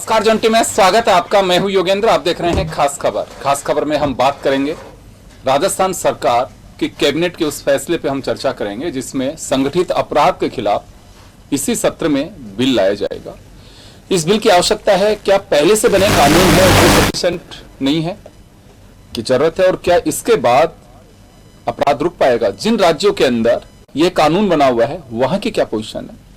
नमस्कार जॉन्टी में स्वागत है आपका। मैं हूं योगेंद्र, आप देख रहे हैं खास खबर। खास खबर में हम बात करेंगे राजस्थान सरकार की कैबिनेट के उस फैसले पे हम चर्चा करेंगे जिसमें संगठित अपराध के खिलाफ इसी सत्र में बिल लाया जाएगा। इस बिल की आवश्यकता है, क्या पहले से बने कानून है वो सफिशिएंट नहीं है की जरूरत है, और क्या इसके बाद अपराध रुक पाएगा? जिन राज्यों के अंदर यह कानून बना हुआ है वहां की क्या पोजीशन है,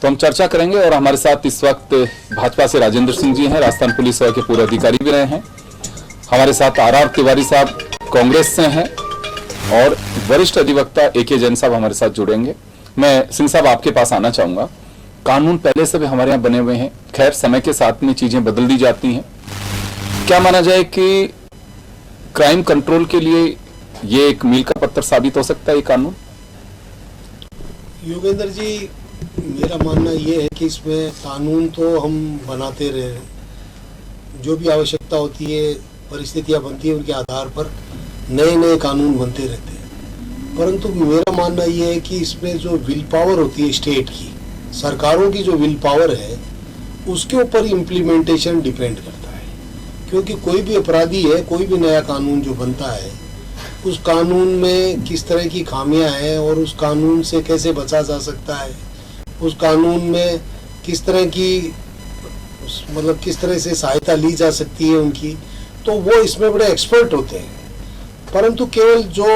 तो हम चर्चा करेंगे। और हमारे साथ इस वक्त भाजपा से राजेंद्र सिंह जी हैं, राजस्थान पुलिस सेवा के पूर्व अधिकारी भी रहे हैं। हमारे साथ आर तिवारी साहब कांग्रेस से हैं और वरिष्ठ अधिवक्ता AK जैन साहब हमारे साथ जुड़ेंगे। मैं सिंह साहब आपके पास आना चाहूंगा। कानून पहले से भी हमारे यहाँ बने हुए हैं, खैर समय के साथ में चीजें बदल दी जाती हैं। क्या माना जाए कि क्राइम कंट्रोल के लिए ये एक मील का पत्थर साबित हो सकता है ये कानून? योगेंद्र जी, मेरा मानना ये है कि इसमें कानून तो हम बनाते रहे, जो भी आवश्यकता होती है, परिस्थितियां बनती है, उनके आधार पर नए नए कानून बनते रहते हैं। परंतु मेरा मानना ये है कि इसमें जो विल पावर होती है स्टेट की, सरकारों की जो विल पावर है, उसके ऊपर इम्प्लीमेंटेशन डिपेंड करता है। क्योंकि कोई भी अपराधी है, कोई भी नया कानून जो बनता है, उस कानून में किस तरह की खामियां हैं और उस कानून से कैसे बचा जा सकता है, उस कानून में किस तरह की मतलब किस तरह से सहायता ली जा सकती है उनकी, तो वो इसमें बड़े एक्सपर्ट होते हैं। परंतु केवल जो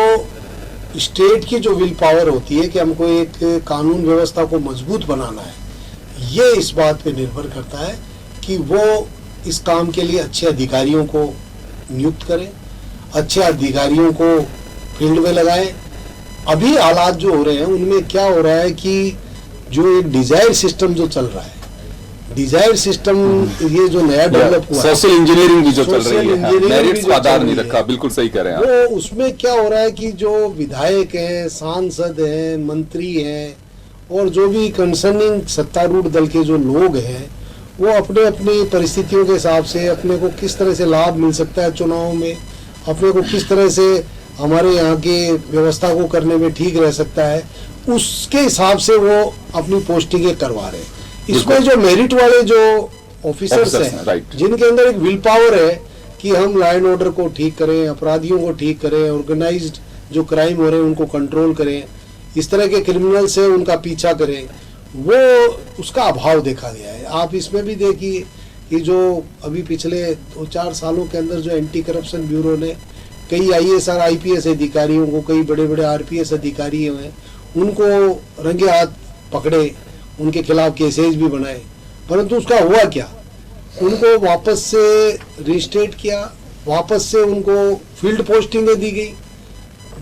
स्टेट की जो विल पावर होती है कि हमको एक कानून व्यवस्था को मजबूत बनाना है, ये इस बात पे निर्भर करता है कि वो इस काम के लिए अच्छे अधिकारियों को नियुक्त करें, अच्छे अधिकारियों को फील्ड में लगाएं। अभी हालात जो हो रहे हैं उनमें क्या हो रहा है कि जो एक डिजायर सिस्टम जो चल रहा है, डिजायर सिस्टम ये जो नया डेवलप हुआ है, सोशल इंजीनियरिंग भी जो चल रही है, मेरिट्स का आधार नहीं रखा, बिल्कुल सही कह रहे हैं वो उसमें क्या हो रहा है कि जो विधायक हैं, सांसद हैं, मंत्री हैं और जो भी कंसर्निंग सत्तारूढ़ दल के जो लोग हैं, वो अपने अपनी परिस्थितियों के हिसाब से अपने को किस तरह से लाभ मिल सकता है चुनाव में, अपने को किस तरह से हमारे यहाँ की व्यवस्था को करने में ठीक रह सकता है, उसके हिसाब से वो अपनी पोस्टिंगें करवा रहे हैं। इसमें जो मेरिट वाले जो ऑफिसर्स हैं, जिनके अंदर एक विल पावर है कि हम लॉ एंड ऑर्डर को ठीक करें, अपराधियों को ठीक करें, ऑर्गेनाइज्ड जो क्राइम हो रहे हैं उनको कंट्रोल करें, इस तरह के क्रिमिनल से उनका पीछा करें, वो उसका अभाव देखा गया है। आप इसमें भी देखिए कि जो अभी पिछले 2-4 सालों के अंदर जो एंटी करप्शन ब्यूरो ने कई IAS और IPS अधिकारियों को, कई बड़े बड़े RPS अधिकारी हैं, उनको रंगे हाथ पकड़े, उनके खिलाफ केसेज भी बनाए, परंतु उसका हुआ क्या? उनको वापस से रिस्टेट किया, वापस से उनको फील्ड पोस्टिंगें दी गई।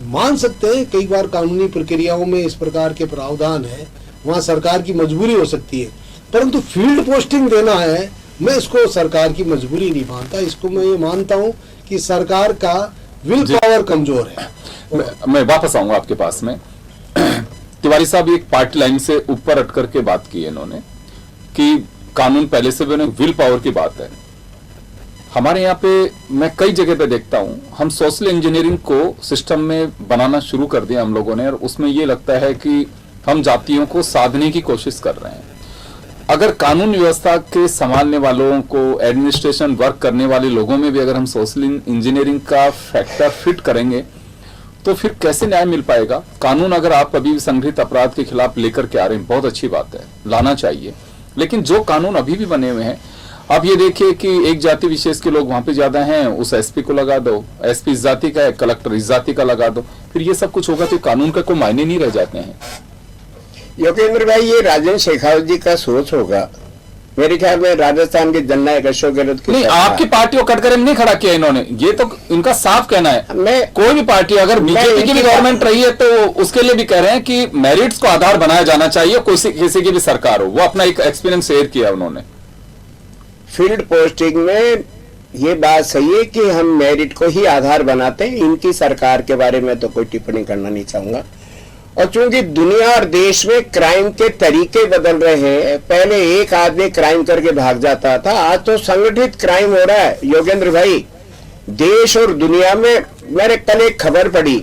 मान सकते हैं कई बार कानूनी प्रक्रियाओं में इस प्रकार के प्रावधान है, वहाँ सरकार की मजबूरी हो सकती है, परंतु फील्ड पोस्टिंग देना है, मैं इसको सरकार की मजबूरी नहीं मानता। इसको मैं ये मानता हूँ कि सरकार का विल पावर कमजोर है। मैं वापस आऊंगा आपके पास में। तिवारी साहब एक पार्टी लाइन से ऊपर हट करके बात की है इन्होंने कि कानून पहले से बने, विल पावर की बात है। हमारे यहाँ पे मैं कई जगह पे देखता हूँ, हम सोशल इंजीनियरिंग को सिस्टम में बनाना शुरू कर दिया हम लोगों ने, और उसमें ये लगता है कि हम जातियों को साधने की कोशिश कर रहे हैं। अगर कानून व्यवस्था के संभालने वालों को, एडमिनिस्ट्रेशन वर्क करने वाले लोगों में भी अगर हम सोशल इंजीनियरिंग का फैक्टर फिट करेंगे तो फिर कैसे न्याय मिल पाएगा? कानून अगर आप अभी भी संगठित अपराध के खिलाफ लेकर के आ रहे हैं, बहुत अच्छी बात है, लाना चाहिए, लेकिन जो कानून अभी भी बने हुए हैं, आप ये देखिए कि एक जाति विशेष के लोग वहां पे ज्यादा हैं, उस SP को लगा दो, SP इस जाति का है, कलेक्टर इस जाति का लगा दो, फिर ये सब कुछ होगा तो कानून का कोई मायने नहीं रह जाते हैं। योगेंद्र भाई, ये राजेंद्र शेखावत जी का सोच होगा। मेरे ख्याल में राजस्थान के जननायक अशोक गहलोत की नहीं, आपकी पार्टी को कटघरे में नहीं खड़ा किया इन्होंने, ये तो इनका साफ कहना है। मैं कोई भी पार्टी, अगर बीजेपी की भी गवर्नमेंट रही है तो उसके लिए भी कह रहे हैं कि मेरिट्स को आधार बनाया जाना चाहिए, किसी की भी सरकार हो। वो अपना एक एक्सपीरियंस शेयर किया उन्होंने। फील्ड पोस्टिंग में ये बात सही है कि हम मेरिट को ही आधार बनाते हैं। इनकी सरकार के बारे में तो कोई टिप्पणी करना नहीं चाहूंगा। और चूंकि दुनिया और देश में क्राइम के तरीके बदल रहे हैं, पहले एक आदमी क्राइम करके भाग जाता था, आज तो संगठित क्राइम हो रहा है। योगेंद्र भाई, देश और दुनिया में मैंने कल एक खबर पढ़ी,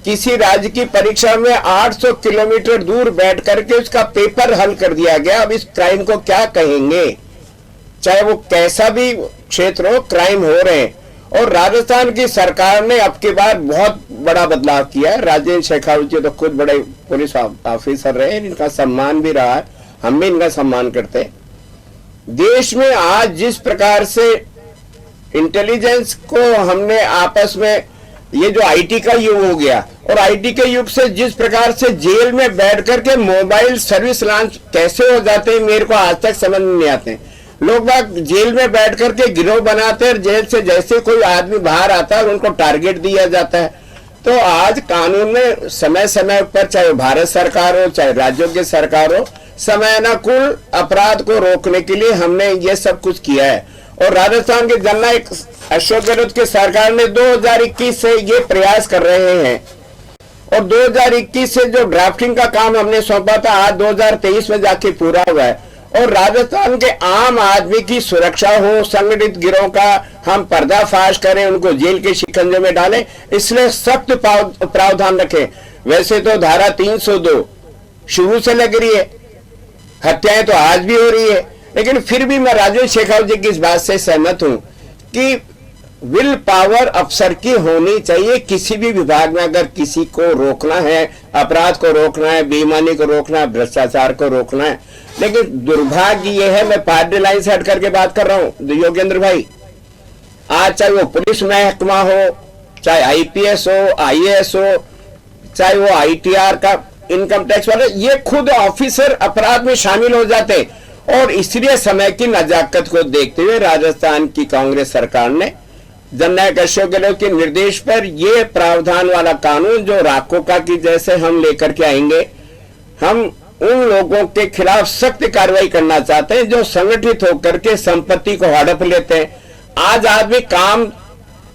किसी राज्य की परीक्षा में 800 किलोमीटर दूर बैठ करके उसका पेपर हल कर दिया गया। अब इस क्राइम को क्या कहेंगे? चाहे वो कैसा भी क्षेत्र हो, क्राइम हो रहे हैं। और राजस्थान की सरकार ने अब की बार बहुत बड़ा बदलाव किया है। राजेंद्र शेखावत जी तो खुद बड़े पुलिस ऑफिसर रहे हैं, इनका सम्मान भी रहा है, हम भी इनका सम्मान करते हैं। देश में आज जिस प्रकार से इंटेलिजेंस को हमने आपस में, ये जो आईटी का युग हो गया, और आईटी के युग से जिस प्रकार से जेल में बैठ करके मोबाइल सर्विस लॉन्च कैसे हो जाते हैं, मेरे को आज तक समझ नहीं आते हैं। लोग बाग जेल में बैठ करके गिरोह बनाते हैं, जेल से जैसे कोई आदमी बाहर आता है उनको टारगेट दिया जाता है। तो आज कानून में समय समय पर, चाहे भारत सरकार हो चाहे राज्यों की सरकार हो, समयानुकूल अपराध को रोकने के लिए हमने ये सब कुछ किया है। और राजस्थान के जननायक अशोक गहलोत की सरकार ने 2021 से ये प्रयास कर रहे हैं, और 2021 से जो ड्राफ्टिंग का काम हमने सौंपा था, आज 2023 में जाके पूरा हुआ है। और राजस्थान के आम आदमी की सुरक्षा हो, संगठित गिरोह का हम पर्दाफाश करें, उनको जेल के शिकंजे में डालें, इसलिए सख्त प्रावधान रखें। वैसे तो धारा 302 शुरू से लग रही है, हत्याएं तो आज भी हो रही है, लेकिन फिर भी मैं राजेंद्र शेखावत जी की इस बात से सहमत हूं कि विल पावर अफसर की होनी चाहिए किसी भी विभाग में। अगर किसी को रोकना है, अपराध को रोकना है, बेईमानी को रोकना है, भ्रष्टाचार को रोकना है। लेकिन दुर्भाग्य ये है, मैं पार्टी लाइन से हट करके बात कर रहा हूं योगेंद्र भाई, आज चाहे वो पुलिस महकमा हो, चाहे आईपीएस हो, आईएएस हो, चाहे वो आईटीआर का इनकम टैक्स वाले, ये खुद ऑफिसर अपराध में शामिल हो जाते। और इसलिए समय की नजाकत को देखते हुए राजस्थान की कांग्रेस सरकार ने जननायक अशोक गहलोत के निर्देश पर यह प्रावधान वाला कानून, जो राकोका की जैसे हम लेकर के आएंगे, हम उन लोगों के खिलाफ सख्त कार्रवाई करना चाहते हैं जो संगठित होकर के संपत्ति को हड़प लेते हैं। आज आदमी काम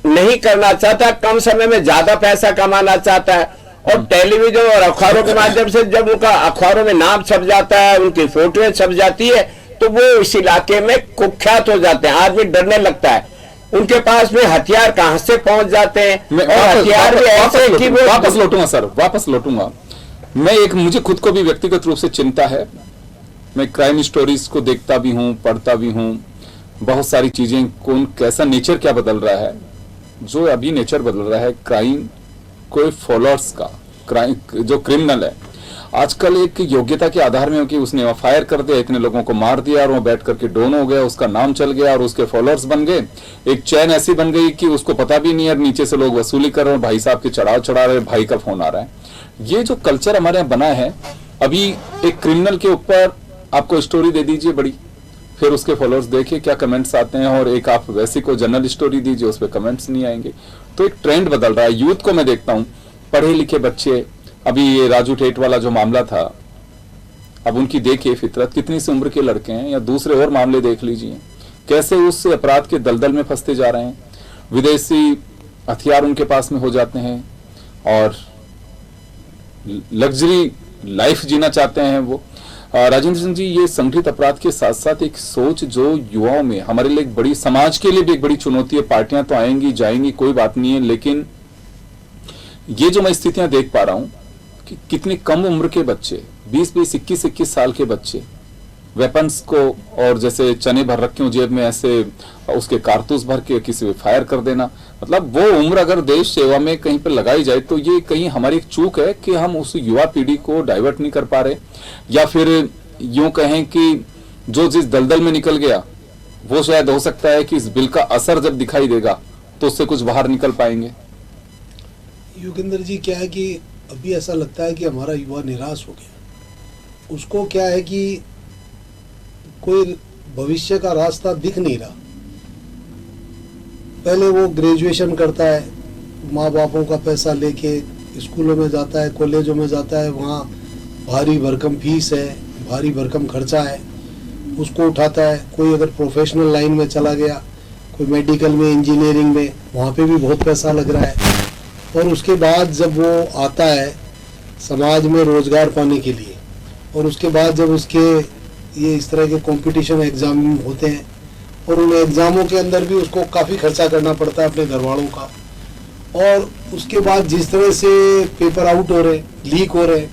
नहीं करना चाहता, कम समय में ज्यादा पैसा कमाना चाहता है, और टेलीविजन और अखबारों के माध्यम से जब उनका अखबारों में नाम छप जाता है, उनकी फोटोएं छप जाती है, तो वो इस इलाके में कुख्यात हो जाते हैं। आदमी डरने लगता है, उनके पास में हथियार कहां से पहुंच जाते हैं, और हथियार भी ऐसे कि वो वापस लौटूंगा सर, वापस लौटूंगा। मुझे खुद को भी व्यक्तिगत रूप से चिंता है। मैं क्राइम स्टोरीज को देखता भी हूं, पढ़ता भी हूं, बहुत सारी चीजें, कौन कैसा नेचर क्या बदल रहा है। जो अभी नेचर बदल रहा है क्राइम, कोई फॉलोअर्स का क्राइम, जो क्रिमिनल है आजकल एक योग्यता के आधार में, कि उसने एफआईआर कर दिया, इतने लोगों को मार दिया, और वो बैठ करके डॉन हो गया, उसका नाम चल गया और उसके फॉलोअर्स बन गए। एक चैन ऐसी बन गई कि उसको पता भी नहीं है, नीचे से लोग वसूली कर रहे हैं, भाई साहब के चढ़ाव चढ़ा रहे, भाई का फोन आ रहा है। ये जो कल्चर हमारे यहाँ बना है, अभी एक क्रिमिनल के ऊपर आपको स्टोरी दे दीजिए बड़ी, फिर उसके फॉलोअर्स देखिए क्या कमेंट्स आते हैं, और एक आप वैसे को जनरल स्टोरी दीजिए, उस पर कमेंट्स नहीं आएंगे। तो एक ट्रेंड बदल रहा है। यूथ को मैं देखता हूँ, पढ़े लिखे बच्चे, अभी ये राजू टेट वाला जो मामला था, अब उनकी देखिए फितरत, कितनी सी उम्र के लड़के हैं, या दूसरे और मामले देख लीजिए, कैसे उस अपराध के दलदल में फंसते जा रहे हैं। विदेशी हथियार उनके पास में हो जाते हैं, और लग्जरी लाइफ जीना चाहते हैं वो। राजेंद्र सिंह जी, ये संगठित अपराध के साथ साथ एक सोच जो युवाओं में, हमारे लिए एक बड़ी, समाज के लिए भी एक बड़ी चुनौती है। पार्टियां तो आएंगी जाएंगी, कोई बात नहीं है, लेकिन ये जो मैं स्थितियां देख पा रहा हूं कि कितनी कम उम्र के बच्चे, 20-20, 21-21 साल के बच्चे वेपन्स को, और जैसे चने भर रखे हो जेब में, ऐसे उसके कारतूस भर के किसी पे फायर कर देना। मतलब वो उम्र अगर देश सेवा में कहीं पर लगाई जाए, तो ये कहीं हमारी एक चूक है कि हम उस युवा पीढ़ी को डाइवर्ट नहीं कर पा रहे, या फिर यूं कहें कि जो जिस दलदल में निकल गया, वो शायद हो सकता है कि इस बिल का असर जब दिखाई देगा तो उससे कुछ बाहर निकल पाएंगे। योगेंद्र जी, क्या है कि अभी ऐसा लगता है कि हमारा युवा निराश हो गया। उसको क्या है कि कोई भविष्य का रास्ता दिख नहीं रहा। पहले वो ग्रेजुएशन करता है, माँ बापों का पैसा लेके स्कूलों में जाता है, कॉलेजों में जाता है, वहाँ भारी भरकम फीस है, भारी भरकम खर्चा है, उसको उठाता है। कोई अगर प्रोफेशनल लाइन में चला गया, कोई मेडिकल में, इंजीनियरिंग में, वहाँ पे भी बहुत पैसा लग रहा है। और उसके बाद जब वो आता है समाज में रोजगार पाने के लिए, और उसके बाद जब उसके ये इस तरह के कंपटीशन एग्जाम होते हैं, और उन एग्जामों के अंदर भी उसको काफ़ी खर्चा करना पड़ता है अपने घर वालों का, और उसके बाद जिस तरह से पेपर आउट हो रहे, लीक हो रहे,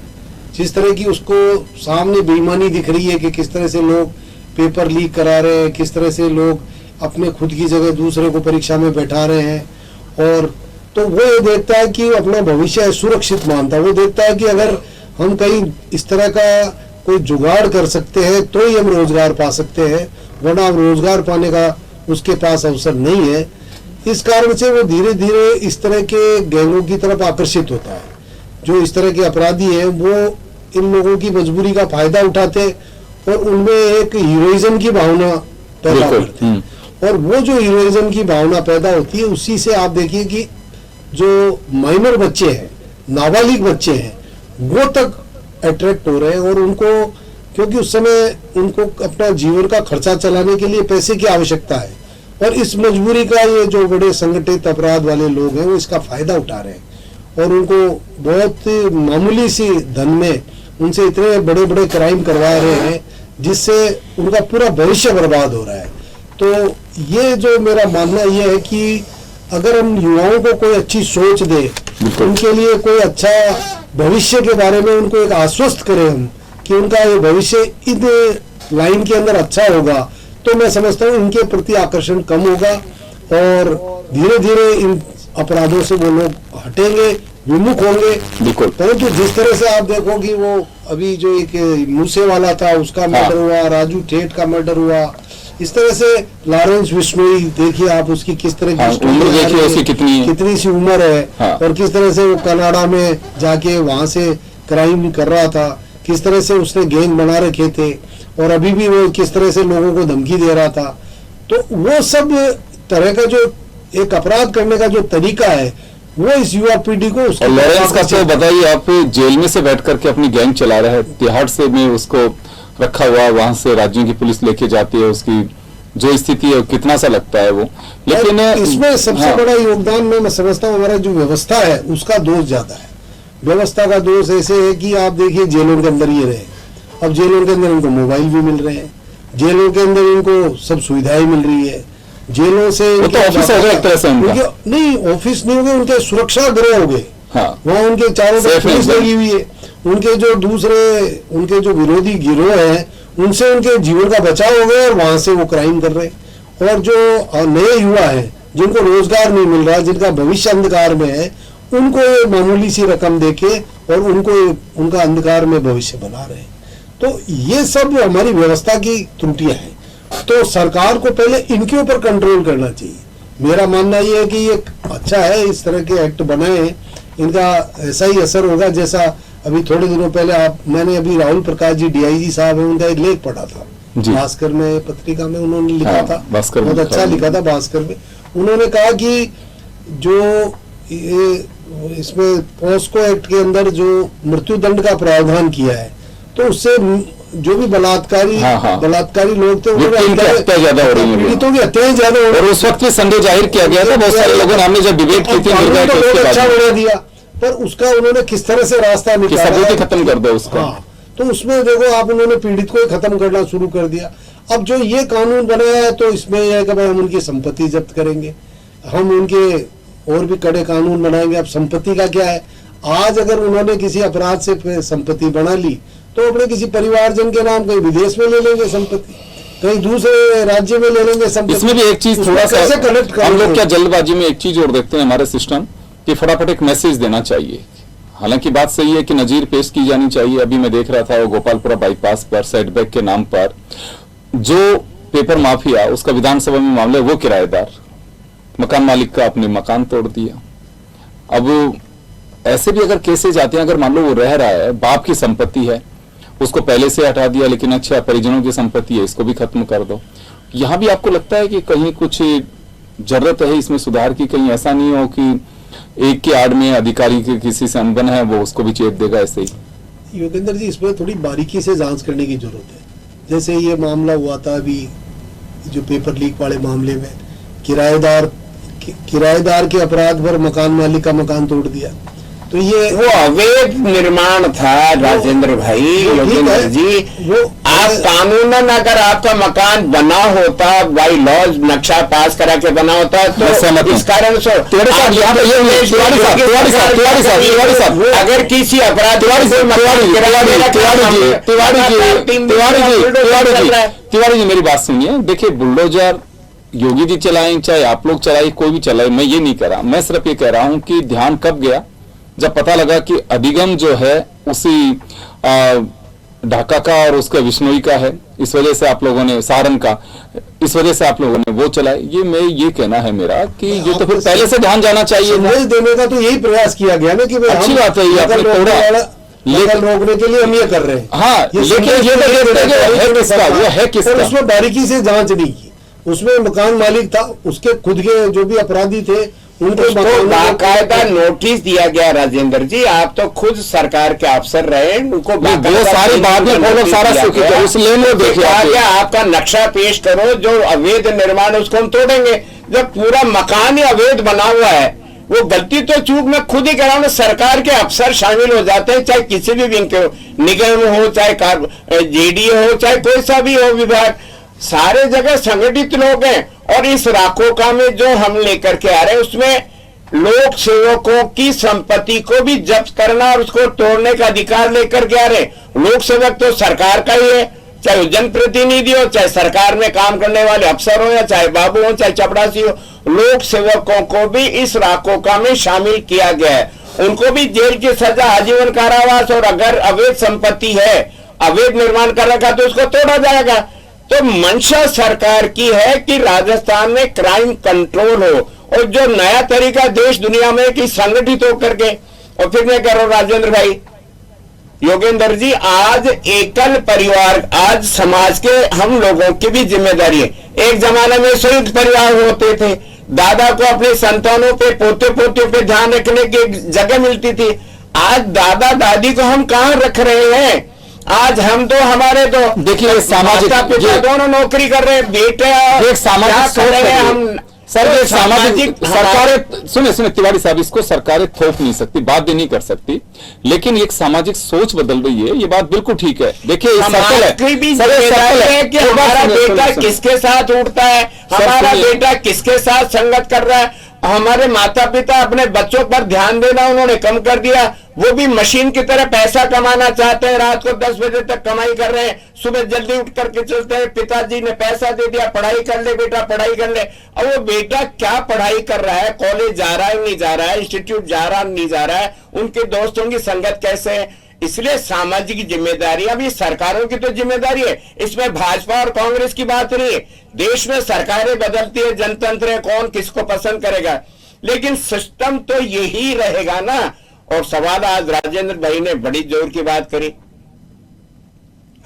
जिस तरह की उसको सामने बेईमानी दिख रही है कि किस तरह से लोग पेपर लीक करा रहे हैं, किस तरह से लोग अपने खुद की जगह दूसरे को परीक्षा में बैठा रहे हैं। और तो वो ये देखता है कि अपना भविष्य सुरक्षित मानता है। वो देखता है कि अगर हम कहीं इस तरह का कोई जुगाड़ कर सकते हैं तो ही हम रोजगार पा सकते हैं, वरना हम रोजगार पाने का उसके पास अवसर नहीं है। इस कारण से वो धीरे धीरे इस तरह के गैंगों की तरफ आकर्षित होता है। जो इस तरह के अपराधी हैं वो इन लोगों की मजबूरी का फायदा उठाते और उनमें एक हीरोइज्म की भावना पैदा करते हैं। और वो जो हीरोइज्म की भावना पैदा होती है, उसी से आप देखिए कि जो माइनर बच्चे हैं, नाबालिग बच्चे हैं, वो तक अट्रैक्ट हो रहे हैं। और उनको, क्योंकि उस समय उनको अपना जीवन का खर्चा चलाने के लिए पैसे की आवश्यकता है, और इस मजबूरी का ये जो बड़े संगठित अपराध वाले लोग हैं वो इसका फायदा उठा रहे हैं और उनको बहुत मामूली सी धन में उनसे इतने बड़े बड़े क्राइम करवा रहे हैं जिससे उनका पूरा भविष्य बर्बाद हो रहा है। तो ये जो मेरा मानना ये है कि अगर हम युवाओं को कोई अच्छी सोच दे, उनके लिए कोई अच्छा भविष्य के बारे में उनको एक आश्वस्त करें हम कि उनका ये भविष्य इन लाइन के अंदर अच्छा होगा, तो मैं समझता हूँ इनके प्रति आकर्षण कम होगा और धीरे धीरे इन अपराधों से वो लोग हटेंगे, विमुख होंगे। बिल्कुल। परंतु जिस तरह से आप देखो कि वो अभी जो एक मूसे वाला था उसका मर्डर हुआ, राजू ठेठ का मर्डर हुआ, इस तरह से लॉरेंस बिश्नोई देखिए आप, उसकी किस तरह की उम्र देखिए उसकी कितनी सी उम्र है। और किस तरह से वो कनाडा में जाके वहां से क्राइम कर रहा था, किस तरह से उसने गैंग बना रखे थे और अभी भी वो किस तरह से लोगों को धमकी दे रहा था। तो वो सब तरह का जो एक अपराध करने का जो तरीका है वो इस युवा पीढ़ी को और लॉरेंस का तो बताइए, आप जेल में से बैठ करके अपनी गैंग चला रहे हैं, तिहाड़ से में उसको रखा हुआ, वहां से राज्यों की पुलिस लेके जाती है, उसकी जो स्थिति है कितना सा लगता है वो। लेकिन इसमें सबसे बड़ा योगदान मैं समझता हूँ हमारा जो व्यवस्था है उसका दोष ज्यादा है। व्यवस्था का दोष ऐसे है कि आप देखिए जेलों के अंदर ये रहे, अब जेलों के अंदर इनको मोबाइल भी मिल रहे हैं, जेलों के अंदर इनको सब सुविधाएं मिल रही है, जेलों से तो ऑफिस हो गया एक तरह से उनका। नहीं, ऑफिस नहीं हो गए, उनके सुरक्षा गृह हो गए। वहाँ उनके चारों तरफ पुलिस लगी हुई है, उनके जो दूसरे उनके जो विरोधी गिरोह हैं उनसे उनके जीवन का बचाव हो गया और वहां से वो क्राइम कर रहे हैं। और जो नए युवा हैं जिनको रोजगार नहीं मिल रहा, जिनका भविष्य अंधकार में है, उनको ये मामूली सी रकम देके और उनको उनका अंधकार में भविष्य बना रहे हैं। तो ये सब हमारी व्यवस्था की त्रुटियां हैं। तो सरकार को पहले इनके ऊपर कंट्रोल करना चाहिए। मेरा मानना ये है कि ये अच्छा है इस तरह के एक्ट बनाए, इनका ऐसा ही असर होगा जैसा अभी थोड़े दिनों पहले मैंने अभी राहुल प्रकाश जी डीआईजी साहब है, उनका एक लेख पढ़ा था भास्कर में, पत्रिका में उन्होंने लिखा था, बहुत अच्छा लिखा था भास्कर में। उन्होंने कहा कि जो इसमें पॉस्को एक्ट के अंदर जो मृत्यु दंड का प्रावधान किया है, तो उससे जो भी बलात्कारी लोग थे पीड़ितों की हत्याएं ज्यादा हो रही। और उस वक्त भी संदेह जाहिर किया गया था, बहुत सारे लोगों ने, हमने जब डिबेट की थी अच्छा बना दिया, पर उसका उन्होंने किस तरह से रास्ता निकाला, खत्म कर दो उसका। तो उसमें देखो आप, उन्होंने पीड़ित को ही खत्म करना शुरू कर दिया। अब जो ये कानून बनाया है तो इसमें यह है कि भाई हम उनकी संपत्ति जब्त करेंगे, हम उनके और भी कड़े कानून बनाएंगे। अब संपत्ति का क्या है, आज अगर उन्होंने किसी अपराध से संपत्ति बना ली तो अपने किसी परिवारजन के नाम कहीं विदेश में ले लेंगे संपत्ति, कहीं दूसरे राज्य में ले लेंगे संपत्ति। इसमें भी एक चीज थोड़ा सा हम लोग क्या जल्दबाजी में एक चीज और देखते हैं, हमारे सिस्टम कि फटाफट एक मैसेज देना चाहिए। हालांकि बात सही है कि नजीर पेश की जानी चाहिए। अभी मैं देख रहा था वो गोपालपुरा बाईपास पर सेटबैक के नाम पर जो पेपर माफिया, उसका विधानसभा में मामला, वो किराएदार मकान मालिक का अपने मकान तोड़ दिया। अब ऐसे भी अगर केसेज आते हैं, अगर मान लो वो रह रहा है, बाप की संपत्ति है, उसको पहले से हटा दिया, लेकिन अच्छा परिजनों की संपत्ति है, इसको भी खत्म कर दो। यहां भी आपको लगता है कि कहीं कुछ जरूरत है इसमें सुधार की? कहीं ऐसा नहीं हो कि एक के आड़ में अधिकारी के किसी से अनबन है, वो उसको भी चेप देगा ऐसे ही? योगेंद्र जी, इसमें थोड़ी बारीकी से जांच करने की जरूरत है। जैसे ये मामला हुआ था अभी जो पेपर लीक वाले मामले में, किराएदार के अपराध पर मकान मालिक का मकान तोड़ दिया, तो ये वो अवैध निर्माण था राजेंद्र भाई, योगेंद्र जी। वो आप कानूनन अगर आपका मकान बना होता बाई लॉज नक्शा पास करा के बना होता तो इस कारण से अगर किसी अपराध तिवारी जी मेरी बात सुनिए। देखिए बुलडोजर योगी जी चलाएं चाहे आप लोग चलाएं कोई भी चलाए, मैं ये नहीं कह रहा, मैं सिर्फ ये कह रहा हूं कि ध्यान कब गया जब पता लगा कि अधिगम जो है उसी ढाका का और उसका विश्नोई का है, इस वजह से आप लोगों ने सारण का, इस वजह से आप लोगों ने वो चलाए। ये मैं ये कहना है मेरा कि ये तो फिर पहले से ध्यान जाना चाहिए। संदेश देने का तो यही प्रयास किया गया ना कि अच्छी बात है ये आपने थोड़ा लेकिन रोकने के लिए हम ये कर रहे हैं। हाँ लेकिन ये है किसका, उसमें बारीकी से जांच नहीं की। उसमें मकान मालिक था, उसके खुद के जो भी अपराधी थे उनको बाकायदा नोटिस दिया गया। राजेंद्र जी आप तो खुद सरकार के अफसर रहे, उनको सारी बात में सारा उस लेन में देखिए आपका नक्शा पेश करो, जो अवैध निर्माण उसको हम तोड़ेंगे। जब पूरा मकान ही अवैध बना हुआ है, वो गलती तो चूक मैं खुद ही कह रहा हूँ, सरकार के अफसर शामिल हो जाते हैं, चाहे किसी भी विंग के हो, निगम हो चाहे जेडीए हो चाहे कोई सा भी हो विभाग, सारे जगह संगठित लोग हैं। और इस राकोका में जो हम लेकर के आ रहे हैं उसमें लोक सेवकों की संपत्ति को भी जब्त करना और उसको तोड़ने का अधिकार लेकर के आ रहे हैं। लोक सेवक तो सरकार का ही है, चाहे जनप्रतिनिधि हो चाहे सरकार में काम करने वाले अफसर हो या चाहे बाबू हो चाहे चपड़ासी हो, लोक सेवकों को भी इस राकोका में शामिल किया गया है। उनको भी जेल की सजा, आजीवन कारावास, और अगर अवैध संपत्ति है, अवैध निर्माण कर रखा तो उसको तोड़ा जाएगा। तो मंशा सरकार की है कि राजस्थान में क्राइम कंट्रोल हो, और जो नया तरीका देश दुनिया में कि संगठित होकर के। और फिर मैं कह रहा हूं राजेंद्र भाई, योगेंद्र जी, आज एकल परिवार, आज समाज के हम लोगों की भी जिम्मेदारी है। एक जमाने में संयुक्त परिवार होते थे, दादा को अपने संतानों पे, पोते पोतियों पे ध्यान रखने की एक जगह मिलती थी। आज दादा दादी को हम कहां रख रहे हैं? आज हम तो, हमारे तो देखिए सामाजिक पिता दोनों नौकरी कर रहे हैं, बेटे एक सामाजिक सोच है हम सर, एक सामाजिक सरकारें, सुने तिवारी साहब, इसको सरकारें थोप नहीं सकती, बाध्य नहीं कर सकती, लेकिन एक सामाजिक सोच बदल रही है, ये बात बिल्कुल ठीक है। देखिए कि हमारा बेटा किसके साथ उठता है, हमारा बेटा किसके साथ संगत कर रहा है। हमारे माता पिता अपने बच्चों पर ध्यान देना उन्होंने कम कर दिया, वो भी मशीन की तरह पैसा कमाना चाहते हैं, रात को 10 बजे तक कमाई कर रहे हैं, सुबह जल्दी उठ करके चलते हैं, पिताजी ने पैसा दे दिया, पढ़ाई कर ले बेटा, पढ़ाई कर ले। और वो बेटा क्या पढ़ाई कर रहा है, कॉलेज जा रहा है नहीं जा रहा है, इंस्टीट्यूट जा रहा नहीं जा रहा है, उनके दोस्तों की संगत कैसे है। इसलिए सामाजिक जिम्मेदारी अभी सरकारों की तो जिम्मेदारी है, इसमें भाजपा और कांग्रेस की बात नहीं है। देश में सरकारें बदलती है, जनतंत्र है, कौन किसको पसंद करेगा, लेकिन सिस्टम तो यही रहेगा ना। और सवाल आज राजेंद्र भाई ने बड़ी जोर की बात करी,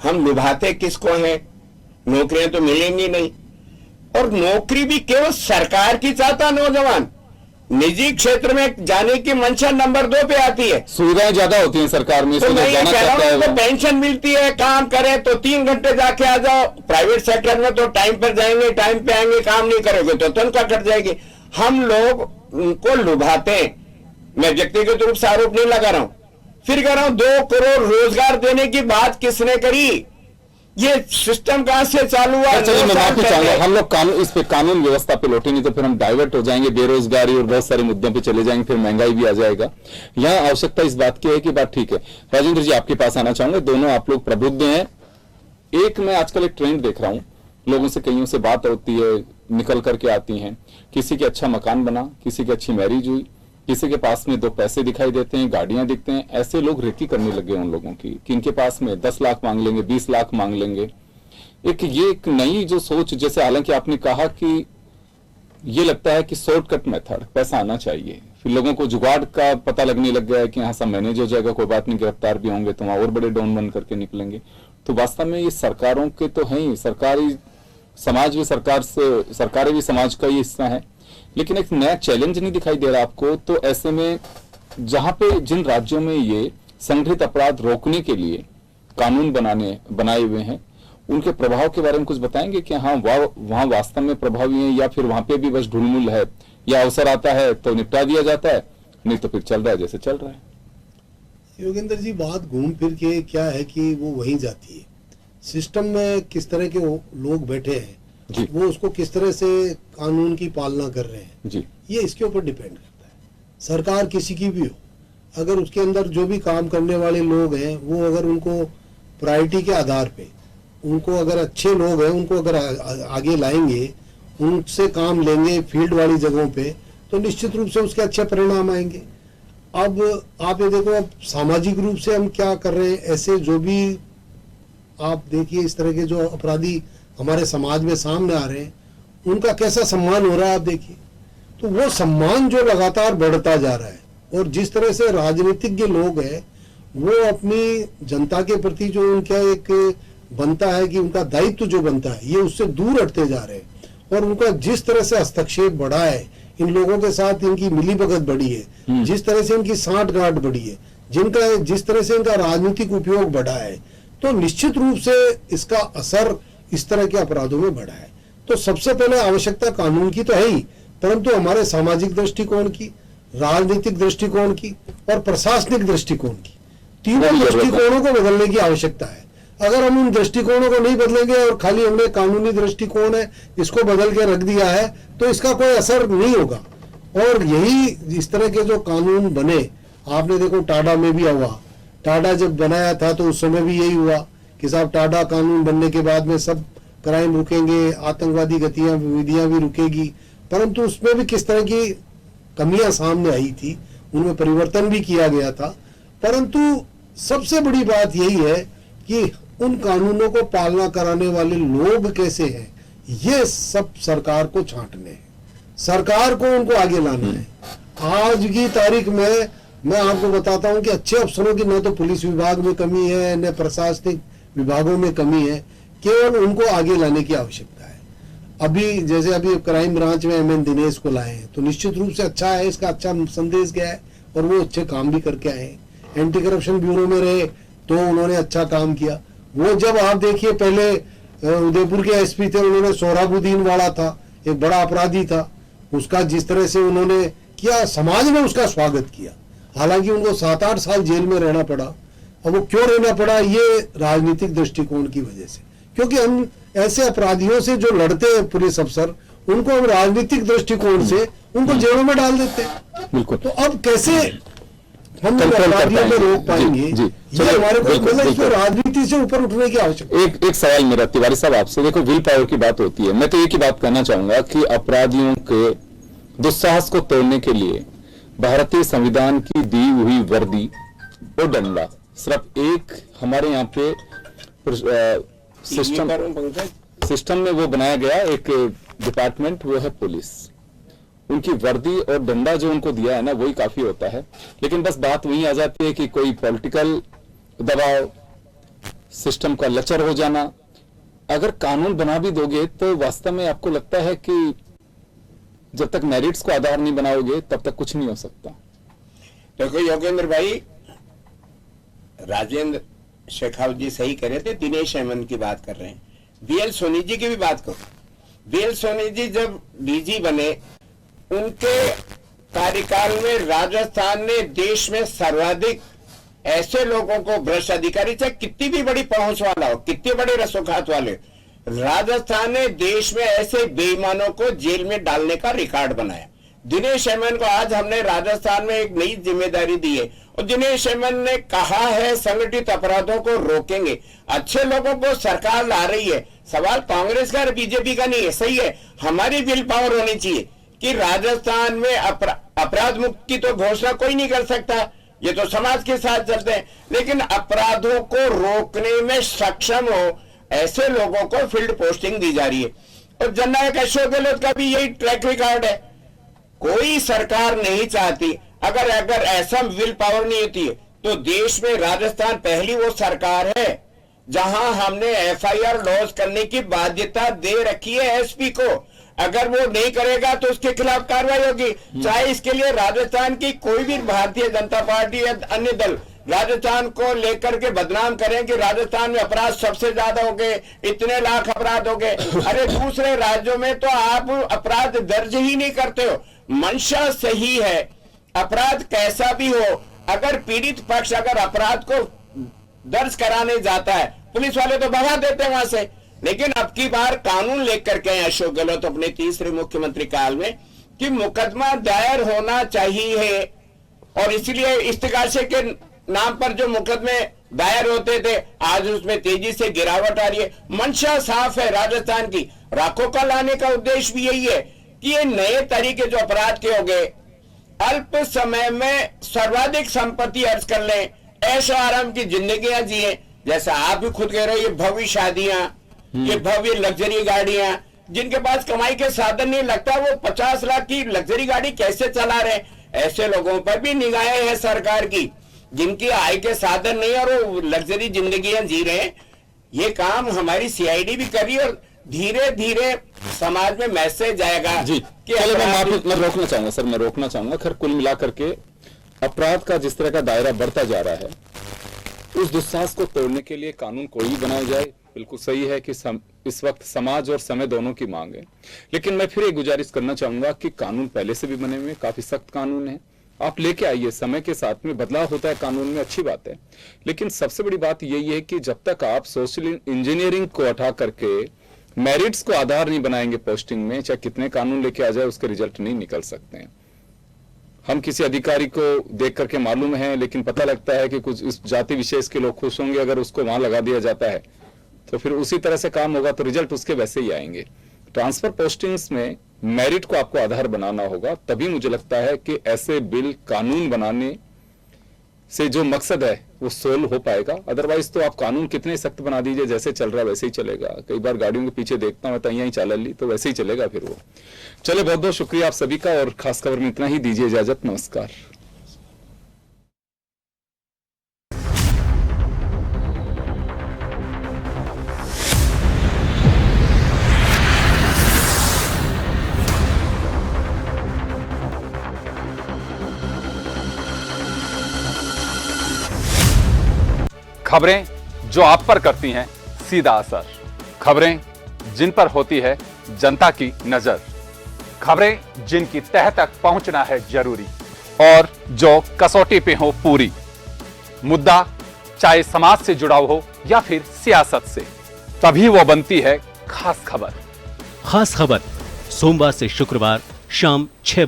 हम लुभाते किसको हैं, नौकरियां तो मिलेंगी नहीं। और नौकरी भी केवल सरकार की चाहता नौजवान, निजी क्षेत्र में जाने की मंशा नंबर 2 पे आती है। सुविधाएं ज्यादा होती हैं सरकार में, तो मैं ये कह रहा हूं, तो पेंशन मिलती है, काम करे तो 3 घंटे जाके आ जाओ। प्राइवेट सेक्टर में तो टाइम पर जाएंगे, टाइम पे आएंगे, काम नहीं करोगे तो तनख्वाह कट जाएगी। हम लोग उनको लुभाते हैं, मैं व्यक्तिगत रूप से आरोप नहीं लगा रहा हूं। फिर कह रहा हूं 2 करोड़ रोजगार देने की बात किसने करी, ये सिस्टम कहां से चालू हुआ? चलिए मैं माफी चाहूंगा, हम लोग कानून, इस पे कानून व्यवस्था पे लौटे, नहीं तो फिर हम डाइवर्ट हो जाएंगे, बेरोजगारी और बहुत सारे मुद्दों पे चले जाएंगे, फिर महंगाई भी आ जाएगा। यहाँ आवश्यकता इस बात की है कि बात ठीक है। राजेंद्र जी आपके पास आना चाहूंगा, दोनों आप लोग प्रबुद्ध हैं। एक मैं आजकल एक ट्रेंड देख रहा हूँ, लोगों से कईयों से बात होती है, निकल करके आती है, किसी के अच्छा मकान बना, किसी की अच्छी मैरिज हुई, किसी के पास में 2 पैसे दिखाई देते हैं, गाड़ियां दिखते हैं, ऐसे लोग रेकी करने लगे उन लोगों की कि इनके पास में 10 लाख मांग लेंगे, 20 लाख मांग लेंगे। ये एक नई जो सोच, जैसे हालांकि आपने कहा कि ये लगता है कि शॉर्टकट मेथड, पैसा आना चाहिए, फिर लोगों को जुगाड़ का पता लगने लग गया है कि यहाँ सब मैनेज हो जाएगा, कोई बात नहीं, गिरफ्तार भी होंगे तो वहां और बड़े डॉन बन करके निकलेंगे। तो वास्तव में ये सरकारों के तो है ही, सरकारी समाज भी सरकारें भी समाज का ही हिस्सा है, लेकिन एक नया चैलेंज नहीं दिखाई दे रहा आपको। तो ऐसे में जहां पे जिन राज्यों में ये संगठित अपराध रोकने के लिए कानून बनाए हुए हैं, उनके प्रभाव के बारे में कुछ बताएंगे कि हाँ वहां वास्तव में प्रभावी है, या फिर वहां पे भी बस ढुलमुल है, या अवसर आता है तो निपटा दिया जाता है, नहीं तो फिर चल रहा है जैसे चल रहा है। योगेंद्र जी, बात घूम फिर के क्या है कि वो वहीं जाती है, सिस्टम में किस तरह के लोग बैठे हैं जी। वो उसको किस तरह से कानून की पालना कर रहे हैं जी। ये इसके ऊपर डिपेंड करता है। सरकार किसी की भी हो, अगर उसके अंदर जो भी काम करने वाले लोग हैं वो अगर उनको प्रायोरिटी के आधार पे उनको अगर अच्छे लोग हैं उनको अगर आगे लाएंगे, उनसे काम लेंगे फील्ड वाली जगहों पे, तो निश्चित रूप से उसके अच्छे परिणाम आएंगे। अब आप ये देखो, अब सामाजिक रूप से हम क्या कर रहे हैं, ऐसे जो भी आप देखिए इस तरह के जो अपराधी हमारे समाज में सामने आ रहे हैं उनका कैसा सम्मान हो रहा है आप देखिए। तो वो सम्मान जो लगातार बढ़ता जा रहा है और जिस तरह से राजनीतिक के लोग हैं वो अपनी जनता के प्रति जो उनका एक बनता है कि उनका दायित्व जो बनता है ये उससे दूर हटते जा रहे हैं और उनका जिस तरह से हस्तक्षेप बढ़ा है, इन लोगों के साथ इनकी मिलीभगत बढ़ी है, जिस तरह से इनकी सांठगांठ बढ़ी है, जिस तरह से इनका राजनीतिक उपयोग बढ़ा है, तो निश्चित रूप से इसका असर इस तरह के अपराधों में बढ़ा है। तो सबसे पहले आवश्यकता कानून की तो है ही, परंतु हमारे सामाजिक दृष्टिकोण की, राजनीतिक दृष्टिकोण की और प्रशासनिक दृष्टिकोण की, तीनों दृष्टिकोणों को बदलने की आवश्यकता है। अगर हम उन दृष्टिकोणों को नहीं बदलेंगे और खाली हमने कानूनी दृष्टिकोण है इसको बदल के रख दिया है तो इसका कोई असर नहीं होगा। और यही इस तरह के जो कानून बने, आपने देखो टाडा में भी हुआ, टाडा जब बनाया था तो उस समय भी यही हुआ कि साहब टाडा कानून बनने के बाद में सब क्राइम रुकेंगे, आतंकवादी गतिविधियां भी रुकेगी, परंतु उसमें भी किस तरह की कमियां सामने आई थी, उनमें परिवर्तन भी किया गया था। परंतु सबसे बड़ी बात यही है कि उन कानूनों को पालना कराने वाले लोग कैसे हैं, ये सब सरकार को छांटने हैं, सरकार को उनको आगे लाना है। आज की तारीख में मैं आपको बताता हूं कि अच्छे अफसरों की न तो पुलिस विभाग में कमी है न प्रशासनिक विभागों में कमी है, केवल उनको आगे लाने की आवश्यकता है। अभी क्राइम ब्रांच में एमएन दिनेश को लाए हैं तो निश्चित रूप से अच्छा है, इसका अच्छा संदेश गया है और वो अच्छे काम भी करके आए हैं। एंटी करप्शन ब्यूरो में रहे तो उन्होंने अच्छा काम किया। वो जब आप देखिए पहले उदयपुर के एसपी थे, उन्होंने सोहराबुद्दीन वाला था, एक बड़ा अपराधी था, उसका जिस तरह से उन्होंने किया, समाज ने उसका स्वागत किया। हालांकि उनको 7-8 साल जेल में रहना पड़ा। अब वो क्यों रहना पड़ा, ये राजनीतिक दृष्टिकोण की वजह से, क्योंकि हम ऐसे अपराधियों से जो लड़ते हैं पुलिस अफसर, उनको हम राजनीतिक दृष्टिकोण से उनको जेलों में डाल देते हैं। बिल्कुल। तो अब कैसे हम अपराधियों को रोक पाएंगे, ये हमारे को मतलब इसमें राजनीति से ऊपर उठने की आवश्यकता है। एक सवाल मेरा तिवारी साहब आपसे, देखो विल पावर की बात होती है, मैं तो एक ही बात कहना चाहूंगा कि अपराधियों के दुस्साहस को तोड़ने के लिए भारतीय संविधान की दी हुई वर्दी और डंडा, सिर्फ एक हमारे यहाँ पे सिस्टम में वो बनाया गया एक डिपार्टमेंट, वो है पुलिस। उनकी वर्दी और डंडा जो उनको दिया है ना वही काफी होता है। लेकिन बस बात वही आ जाती है कि कोई पॉलिटिकल दबाव, सिस्टम का लचर हो जाना। अगर कानून बना भी दोगे तो वास्तव में आपको लगता है कि जब तक मेरिट्स को आधार नहीं बनाओगे तब तक कुछ नहीं हो सकता। देखो योगेंद्र भाई, राजेंद्र शेखावत जी सही कह रहे थे, दिनेश एमन की बात कर रहे हैं, वीएल सोनी जी की भी बात करो। वीएल सोनी जी जब डीजी बने, उनके कार्यकाल में राजस्थान ने देश में सर्वाधिक ऐसे लोगों को, भ्रष्ट अधिकारी चाहे कितनी भी बड़ी पहुंच वाला हो, कितने बड़े रसोखात वाले, राजस्थान ने देश में ऐसे बेईमानों को जेल में डालने का रिकॉर्ड बनाया। दिनेश एमन को आज हमने राजस्थान में एक नई जिम्मेदारी दी है और दिनेश एमन ने कहा है संगठित अपराधों को रोकेंगे, अच्छे लोगों को सरकार ला रही है। सवाल कांग्रेस का और बीजेपी का नहीं है, सही है, हमारी विल पावर होनी चाहिए कि राजस्थान में अपराध मुक्त की तो घोषणा कोई नहीं कर सकता, ये तो समाज के साथ चलते हैं, लेकिन अपराधों को रोकने में सक्षम हो ऐसे लोगों को फील्ड पोस्टिंग दी जा रही है। और जननायक अशोक गहलोत का भी यही ट्रैक रिकॉर्ड है। कोई सरकार नहीं चाहती, अगर ऐसा विल पावर नहीं होती है तो देश में राजस्थान पहली वो सरकार है जहां हमने एफआईआर लॉन्च करने की बाध्यता दे रखी है एसपी को। अगर वो नहीं करेगा तो उसके खिलाफ कार्रवाई होगी, चाहे इसके लिए राजस्थान की कोई भी भारतीय जनता पार्टी या अन्य दल राजस्थान को लेकर के बदनाम करें कि राजस्थान में अपराध सबसे ज्यादा हो गए, इतने लाख अपराध हो गए। अरे दूसरे राज्यों में तो आप अपराध दर्ज ही नहीं करते हो। मंशा सही है, अपराध कैसा भी हो, अगर पीड़ित पक्ष अगर अपराध को दर्ज कराने जाता है पुलिस वाले तो भगा देते हैं वहां से। लेकिन अब की बार कानून लेकर के आए अशोक गहलोत अपने तीसरे मुख्यमंत्री काल में कि मुकदमा दायर होना चाहिए, और इसलिए इस्तिगासे के नाम पर जो मुकदमे दायर होते थे आज उसमें तेजी से गिरावट आ रही है। मंशा साफ है राजस्थान की। राकोका लाने का उद्देश्य भी यही है कि ये नए तरीके जो अपराध के हो गए, अल्प समय में सर्वाधिक संपत्ति अर्ज कर लें, ऐशो आराम की जिंदगियां जिए। जैसा आप भी खुद कह रहे हो, ये भव्य शादियां, ये भव्य लग्जरी गाड़ियां, जिनके पास कमाई के साधन नहीं लगता वो 50 लाख की लग्जरी गाड़ी कैसे चला रहे। ऐसे लोगों पर भी निगाहें हैं सरकार की, जिनकी आय के साधन नहीं और वो लग्जरी जिंदगियां जी रहे हैं। ये काम हमारी सीआईडी भी कर रही है और धीरे धीरे समाज में मैसेज आएगा जी। कि चलो मैं रोकना चाहूंगा सर, मैं रोकना चाहूंगा। खैर कुल मिलाकर के अपराध का जिस तरह का दायरा बढ़ता जा रहा है, उस दुस्साहस को तोड़ने के लिए कानून कोई भी बनाया जाए, बिल्कुल सही है कि इस वक्त समाज और समय दोनों की मांग है। लेकिन मैं फिर एक गुजारिश करना चाहूंगा कि कानून पहले से भी बने हुए काफी सख्त कानून है, आप लेके आइए। समय के साथ में बदलाव होता है कानून में, अच्छी बात है। लेकिन सबसे बड़ी बात यही है कि जब तक आप सोशल इंजीनियरिंग को हटा करके मेरिट्स को आधार नहीं बनाएंगे पोस्टिंग में, चाहे कितने कानून लेके आ जाए उसके रिजल्ट नहीं निकल सकते हैं। हम किसी अधिकारी को देख करके मालूम है, लेकिन पता लगता है कि कुछ इस जाति विशेष के लोग खुश होंगे अगर उसको वहां लगा दिया जाता है, तो फिर उसी तरह से काम होगा, तो रिजल्ट उसके वैसे ही आएंगे। ट्रांसफर पोस्टिंग्स में मेरिट को आपको आधार बनाना होगा, तभी मुझे लगता है कि ऐसे बिल कानून बनाने से जो मकसद है वो सोल्व हो पाएगा। अदरवाइज तो आप कानून कितने सख्त बना दीजिए, जैसे चल रहा है वैसे ही चलेगा। कई बार गाड़ियों के पीछे देखता हूं तैयार ही चाल ली, तो वैसे ही चलेगा फिर वो। चले, बहुत बहुत शुक्रिया आप सभी का, और खास खबर में इतना ही। दीजिए इजाजत, नमस्कार। खबरें जो आप पर करती हैं सीधा असर, खबरें जिन पर होती है जनता की नजर, खबरें जिनकी तह तक पहुंचना है जरूरी, और जो कसौटी पे हो पूरी। मुद्दा चाहे समाज से जुड़ा हो या फिर सियासत से, तभी वो बनती है खास खबर। खास खबर सोमवार से शुक्रवार शाम 6 बजे।